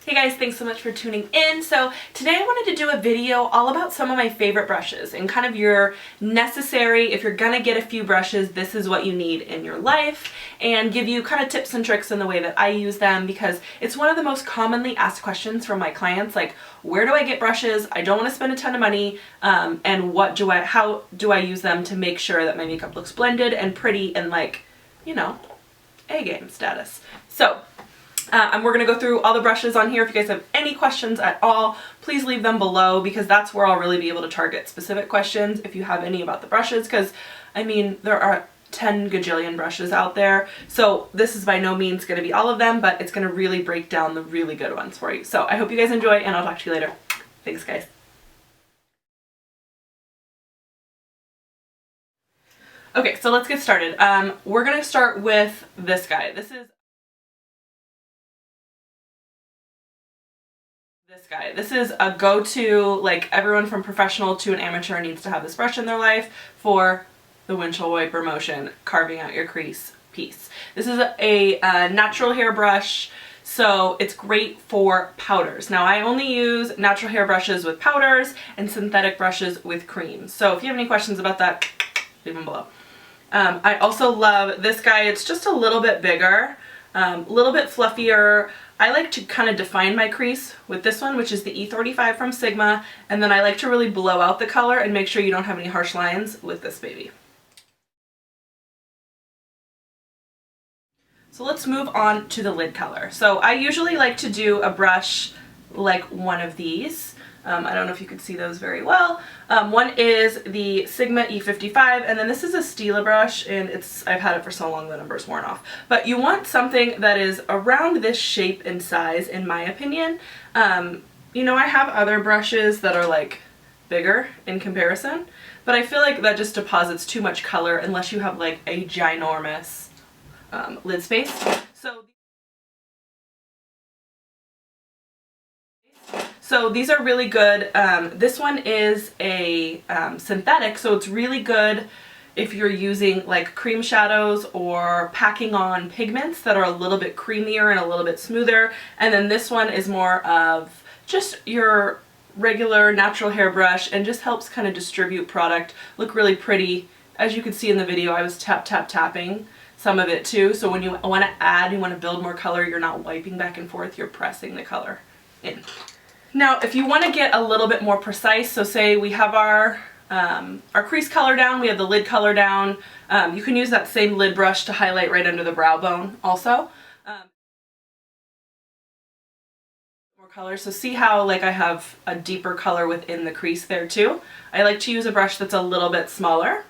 Hey guys, thanks so much for tuning in. So today I wanted to do a video all about some of my favorite brushes and kind of your necessary, if you're gonna get a few brushes, this is what you need in your life, and give you kind of tips and tricks in the way that I use them, because it's one of the most commonly asked questions from my clients, like, where do I get brushes? I don't want to spend a ton of money, and how do I use them to make sure that my makeup looks blended and pretty and, like, you know, A-game status. So we're going to go through all the brushes on here. If you guys have any questions at all, please leave them below, because that's where I'll really be able to target specific questions if you have any about the brushes, because I mean there are 10 gajillion brushes out there, so this is by no means going to be all of them, but it's going to really break down the really good ones for you. So I hope you guys enjoy, and I'll talk to you later. Thanks guys. Okay, so let's get started. We're going to start with this guy. This is a go-to, like, everyone from professional to an amateur needs to have this brush in their life for the windshield wiper motion, carving out your crease piece. This is a natural hair brush, so it's great for powders. Now I only use natural hair brushes with powders and synthetic brushes with creams. So if you have any questions about that, leave them below. I also love this guy. It's just a little bit bigger, a little bit fluffier. I like to kind of define my crease with this one, which is the E35 from Sigma, and then I like to really blow out the color and make sure you don't have any harsh lines with this baby. So let's move on to the lid color. So I usually like to do a brush like one of these. I don't know if you could see those very well. One is the Sigma E55, and then this is a Stila brush, and I've had it for so long the number's worn off. But you want something that is around this shape and size, in my opinion. You know, I have other brushes that are like bigger in comparison, but I feel like that just deposits too much color unless you have like a ginormous lid space. So these are really good. This one is a synthetic, so it's really good if you're using like cream shadows or packing on pigments that are a little bit creamier and a little bit smoother. And then this one is more of just your regular natural hair brush and just helps kind of distribute product, look really pretty. As you can see in the video, I was tapping some of it too. So when you want to add, you want to build more color, you're not wiping back and forth, you're pressing the color in. Now, if you want to get a little bit more precise, so say we have our crease color down, we have the lid color down, you can use that same lid brush to highlight right under the brow bone also. More color, so see how like I have a deeper color within the crease there too. I like to use a brush that's a little bit smaller.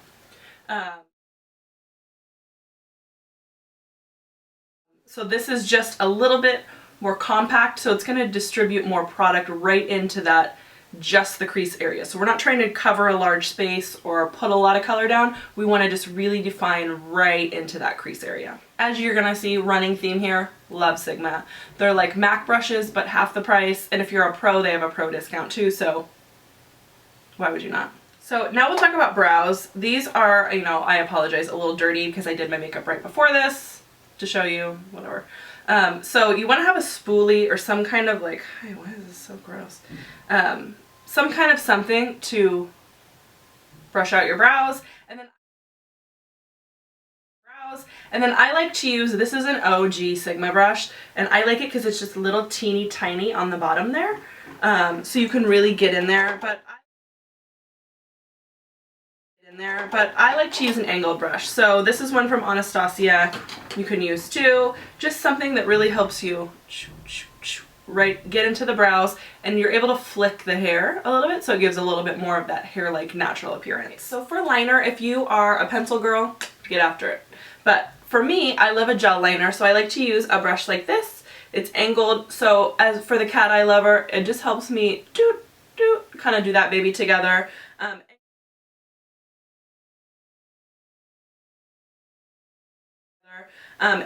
So this is just a little bit more compact, so it's going to distribute more product right into that, just the crease area. So we're not trying to cover a large space or put a lot of color down. We want to just really define right into that crease area. As you're going to see, running theme here, love Sigma. They're like MAC brushes, but half the price, and if you're a pro, they have a pro discount too, so why would you not? So now we'll talk about brows. These are, you know, I apologize, a little dirty because I did my makeup right before this to show you, whatever. So you want to have a spoolie or some kind of like, hey, why is this so gross? Some kind of something to brush out your brows, and then I like to use, this is an OG Sigma brush, and I like it because it's just a little teeny tiny on the bottom there, so you can really get in there, but I like to use an angled brush. So this is one from Anastasia, you can use too, just something that really helps you right get into the brows, and you're able to flick the hair a little bit, so it gives a little bit more of that hair like natural appearance. So for liner, if you are a pencil girl, get after it, but for me, I love a gel liner, so I like to use a brush like this. It's angled, so as for the cat eye lover, it just helps me kind of do that baby together.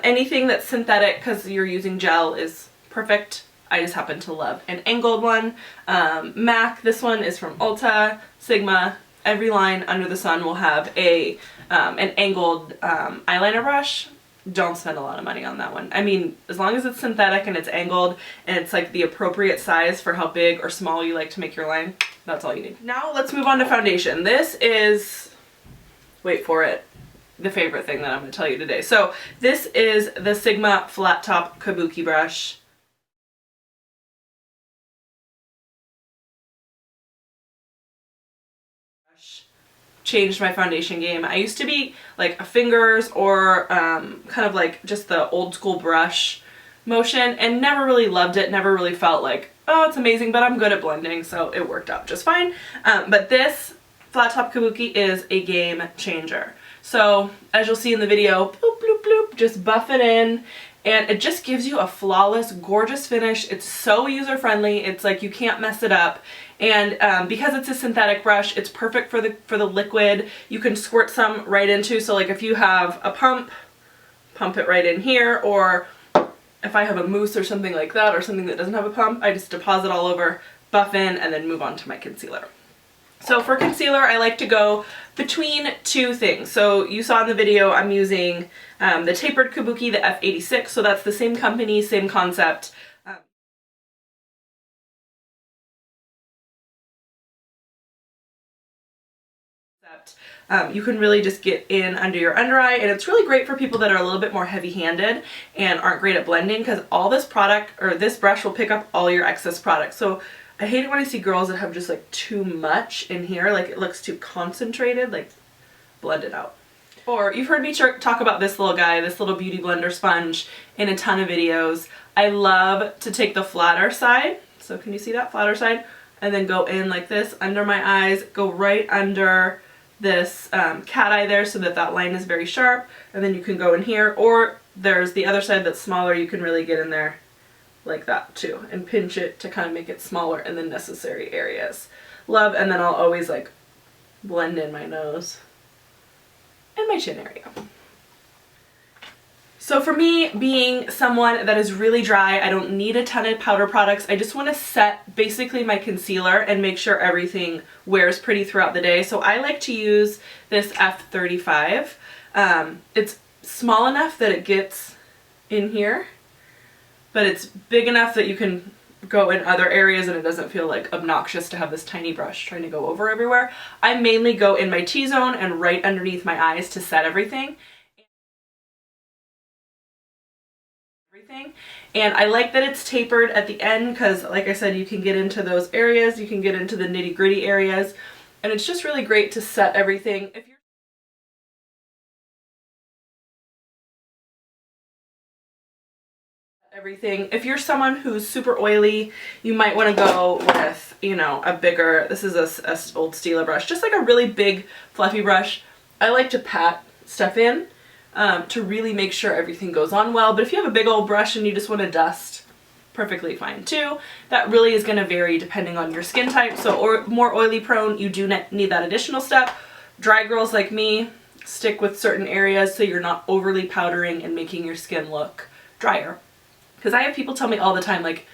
Anything that's synthetic, because you're using gel, is perfect. I just happen to love an angled one. MAC, this one is from Ulta, Sigma. Every line under the sun will have an angled eyeliner brush. don't spend a lot of money on that one. I mean, as long as it's synthetic and it's angled and it's like the appropriate size for how big or small you like to make your line, that's all you need. Now let's move on to foundation. This is, wait for it, the favorite thing that I'm going to tell you today. So this is the Sigma Flat Top Kabuki brush. Changed my foundation game. I used to be like a fingers or kind of like just the old school brush motion and never really loved it, never really felt like, oh, it's amazing, but I'm good at blending, so it worked out just fine. But this Flat Top Kabuki is a game changer. So as you'll see in the video, bloop, bloop, bloop, just buff it in, and it just gives you a flawless, gorgeous finish. It's so user-friendly. It's like you can't mess it up. And because it's a synthetic brush, it's perfect for the liquid. You can squirt some right into, so like if you have a pump it right in here, or if I have a mousse or something like that, or something that doesn't have a pump, I just deposit all over, buff in, and then move on to my concealer. So for concealer, I like to go between two things. So you saw in the video, I'm using the tapered Kabuki, the F86, so that's the same company, same concept. You can really just get in under your under eye, and it's really great for people that are a little bit more heavy-handed and aren't great at blending, because all this product, or this brush, will pick up all your excess product. So I hate it when I see girls that have just like too much in here, like it looks too concentrated, like blend it out. Or you've heard me talk about this little guy, this little beauty blender sponge, in a ton of videos. I love to take the flatter side, so can you see that flatter side, and then go in like this under my eyes, go right under this cat eye there, so that that line is very sharp, and then you can go in here, or there's the other side that's smaller, you can really get in there like that too, and pinch it to kind of make it smaller in the necessary areas. Love, and then I'll always like blend in my nose and my chin area. So for me, being someone that is really dry, I don't need a ton of powder products. I just want to set basically my concealer and make sure everything wears pretty throughout the day. So I like to use this F35. It's small enough that it gets in here, but it's big enough that you can go in other areas and it doesn't feel like obnoxious to have this tiny brush trying to go over everywhere. I mainly go in my T-zone and right underneath my eyes to set everything. And I like that it's tapered at the end, because like I said, you can get into those areas, you can get into the nitty-gritty areas, and it's just really great to set everything. If you're someone who's super oily, you might want to go with, you know, a bigger, this is a old Stila brush, just like a really big fluffy brush. I like to pat stuff in to really make sure everything goes on well, but if you have a big old brush and you just want to dust, perfectly fine too. That really is going to vary depending on your skin type, so or more oily prone, you do need that additional step. Dry girls like me, stick with certain areas so you're not overly powdering and making your skin look drier. Because I have people tell me all the time, like,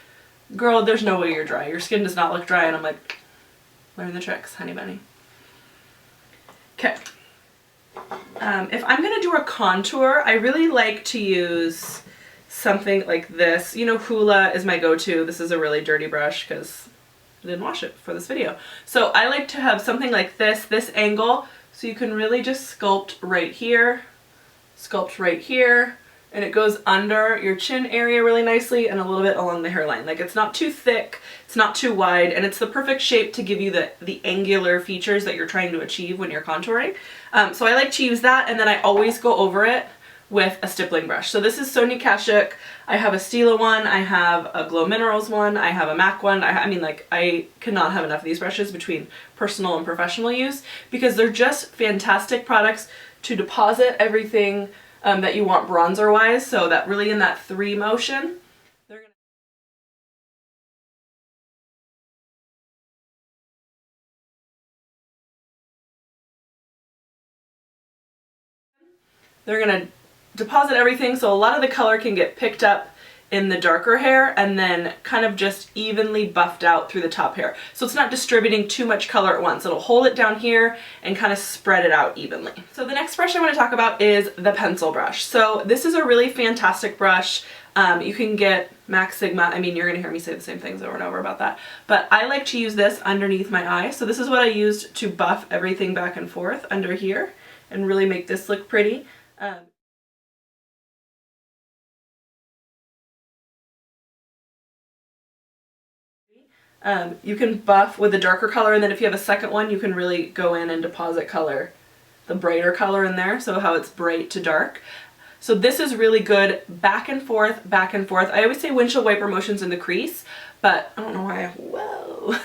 girl, there's no way you're dry. Your skin does not look dry. And I'm like, learn the tricks, honey bunny. Okay. If I'm going to do a contour, I really like to use something like this. You know, Hoola is my go-to. This is a really dirty brush because I didn't wash it for this video. So I like to have something like this angle, so you can really just sculpt right here, and it goes under your chin area really nicely and a little bit along the hairline. Like, it's not too thick, it's not too wide, and it's the perfect shape to give you the angular features that you're trying to achieve when you're contouring. So I like to use that, and then I always go over it with a stippling brush. So this is Sonia Kashuk. I have a Stila one, I have a Glow Minerals one, I have a MAC one. I mean, like, I cannot have enough of these brushes between personal and professional use, because they're just fantastic products to deposit everything that you want bronzer wise, so that really in that 3 motion, they're gonna deposit everything, so a lot of the color can get picked up in the darker hair and then kind of just evenly buffed out through the top hair. So it's not distributing too much color at once. It'll hold it down here and kind of spread it out evenly. So the next brush I want to talk about is the pencil brush. So this is a really fantastic brush. You can get Max Sigma. I mean, you're going to hear me say the same things over and over about that. But I like to use this underneath my eye. So this is what I used to buff everything back and forth under here and really make this look pretty. You can buff with a darker color, and then if you have a second one, you can really go in and deposit color, the brighter color in there, so how it's bright to dark. So this is really good back and forth, back and forth. I always say windshield wiper motions in the crease, but I don't know why, whoa.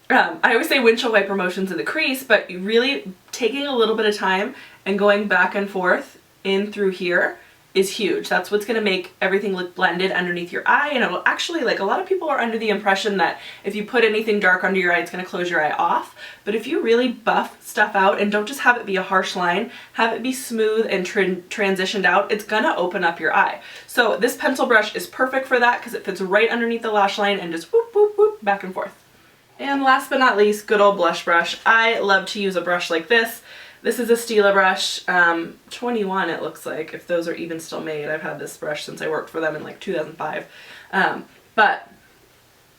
I always say windshield wiper motions in the crease, but really taking a little bit of time and going back and forth in through here is huge. That's what's going to make everything look blended underneath your eye, and it'll actually, like, a lot of people are under the impression that if you put anything dark under your eye, it's going to close your eye off. But if you really buff stuff out and don't just have it be a harsh line, have it be smooth and transitioned out, it's going to open up your eye. So this pencil brush is perfect for that because it fits right underneath the lash line and just whoop, whoop, whoop, back and forth. And last but not least, good old blush brush. I love to use a brush like this. This is a Stila brush, 21 it looks like, if those are even still made. I've had this brush since I worked for them in like 2005. But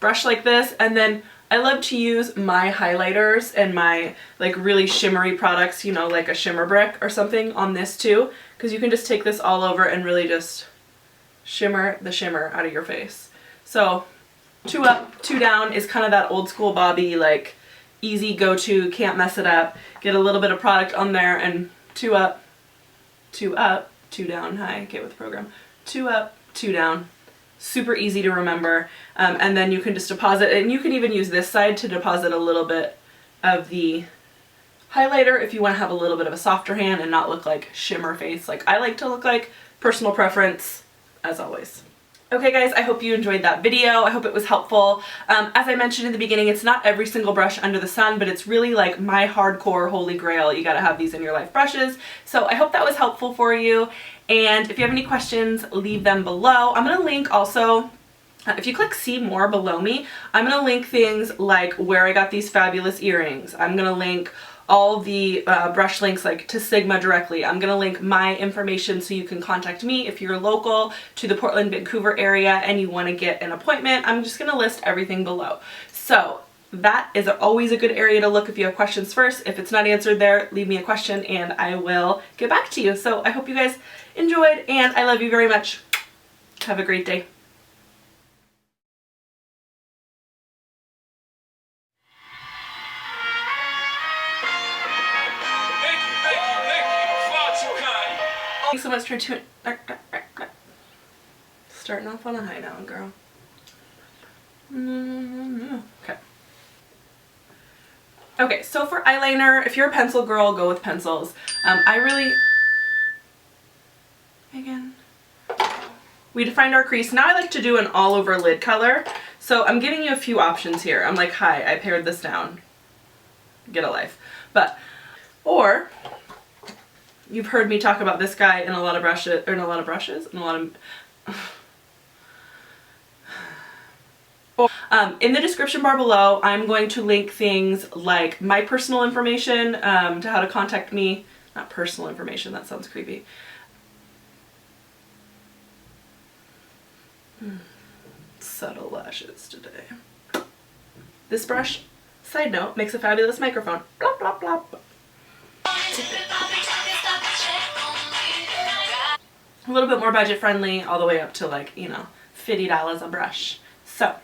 brush like this, and then I love to use my highlighters and my like really shimmery products, you know, like a shimmer brick or something on this too, because you can just take this all over and really just shimmer the shimmer out of your face. So 2 up, 2 down is kind of that old school Bobby, like easy go-to, can't mess it up, get a little bit of product on there, and 2 up, 2 up, 2 down. Hi, get with the program. 2 up, 2 down. Super easy to remember. And then you can just deposit, and you can even use this side to deposit a little bit of the highlighter if you want to have a little bit of a softer hand and not look like shimmer face like I like to look like. Personal preference, as always. Okay guys, I hope you enjoyed that video. I hope it was helpful. As I mentioned in the beginning, it's not every single brush under the sun, but it's really like my hardcore holy grail. You gotta have these in your life brushes. So I hope that was helpful for you. And if you have any questions, leave them below. I'm gonna link also, if you click see more below me, I'm gonna link things like where I got these fabulous earrings. I'm gonna link all the brush links like to Sigma directly. I'm gonna link my information so you can contact me if you're local to the Portland, Vancouver area and you wanna get an appointment. I'm just gonna list everything below. So that is always a good area to look if you have questions first. If it's not answered there, leave me a question and I will get back to you. So I hope you guys enjoyed and I love you very much. Have a great day. Thanks so much for tuning. Starting off on a high now, girl. Okay. Okay, so for eyeliner, if you're a pencil girl, go with pencils. Megan. We defined our crease. Now I like to do an all over lid color. So I'm giving you a few options here. I'm like, hi, I pared this down. Get a life. Or you've heard me talk about this guy in a lot of brushes, in a lot of in the description bar below, I'm going to link things like my personal information to how to contact me. Not personal information, that sounds creepy. Subtle lashes today. This brush, side note, makes a fabulous microphone. Blop, blop, blop. A little bit more budget friendly, all the way up to like, you know, $50 a brush. So